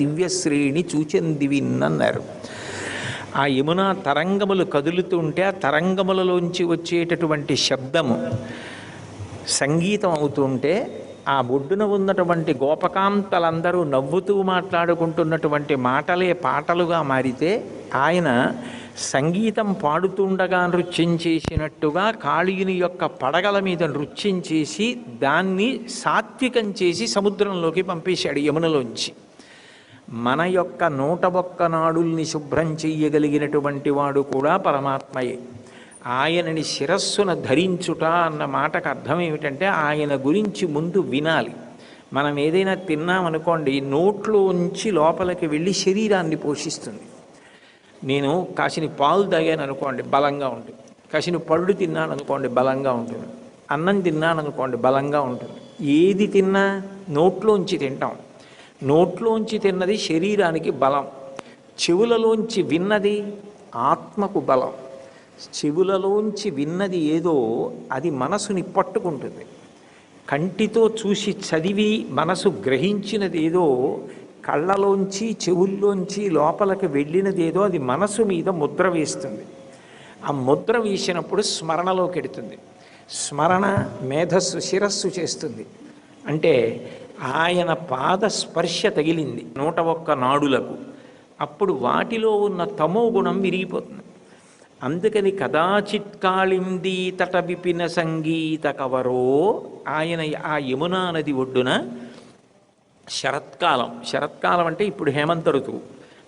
దివ్యశ్రేణి చూచెందివిన్నన్నారు. ఆ యమున తరంగములు కదులుతుంటే ఆ తరంగములలోంచి వచ్చేటటువంటి శబ్దము సంగీతం అవుతుంటే ఆ ఒడ్డున ఉన్నటువంటి గోపకాంతలందరూ నవ్వుతూ మాట్లాడుకుంటున్నటువంటి మాటలే పాటలుగా మారితే ఆయన సంగీతం పాడుతుండగా నృత్యం చేసినట్టుగా కాళీయుని యొక్క పడగల మీద నృత్యం చేసి దాన్ని సాత్వికం చేసి సముద్రంలోకి పంపేశాడు యమునలోంచి. మన యొక్క 101 నాడుల్ని శుభ్రం చెయ్యగలిగినటువంటి వాడు కూడా పరమాత్మయే. ఆయనని శిరస్సున ధరించుట అన్న మాటకు అర్థం ఏమిటంటే ఆయన గురించి ముందు వినాలి. మనం ఏదైనా తిన్నామనుకోండి, నోట్లోంచి లోపలికి వెళ్ళి శరీరాన్ని పోషిస్తుంది. నేను కాసిన పాలు తాగాను అనుకోండి, బలంగా ఉంటుంది. కాసిన పళ్ళు తిన్నాను అనుకోండి, బలంగా ఉంటుంది. అన్నం తిన్నాను అనుకోండి, బలంగా ఉంటుంది. ఏది తిన్నా నోట్లోంచి తింటాం. నోట్లోంచి తిన్నది శరీరానికి బలం. చెవులలోంచి విన్నది ఆత్మకు బలం. చెవులలోంచి విన్నది ఏదో అది మనసుని పట్టుకుంటుంది. కంటితో చూసి చదివి మనసు గ్రహించినది ఏదో కళ్ళలోంచి చెవుల్లోంచి లోపలికి వెళ్ళినది ఏదో అది మనసు మీద ముద్ర వేస్తుంది. ఆ ముద్ర వేసినప్పుడు స్మరణలోకి ఎడుతుంది. స్మరణ మేధస్సు శిరస్సు చేస్తుంది. అంటే ఆయన పాద స్పర్శ తగిలింది 101 నాడులకు. అప్పుడు వాటిలో ఉన్న తమో గుణం విరిగిపోతుంది. అందుకని కదాచిత్ కాళిందీ తట విపిన సంగీత కవరో ఆయన ఆ యమునా నది ఒడ్డున శరత్కాలం అంటే ఇప్పుడు హేమంత ఋతువు.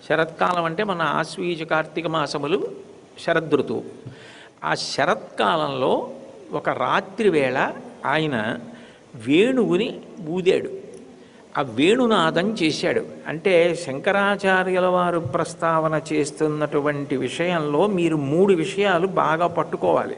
శరత్కాలం అంటే మన ఆశ్వీజ కార్తీక మాసములు శరదృతువు. ఆ శరత్కాలంలో ఒక రాత్రి వేళ ఆయన వేణువుని ఊదాడు. ఆ వేణునాదం చేశాడు. అంటే శంకరాచార్యుల వారు ప్రస్తావన చేస్తున్నటువంటి విషయంలో మీరు 3 విషయాలు బాగా పట్టుకోవాలి.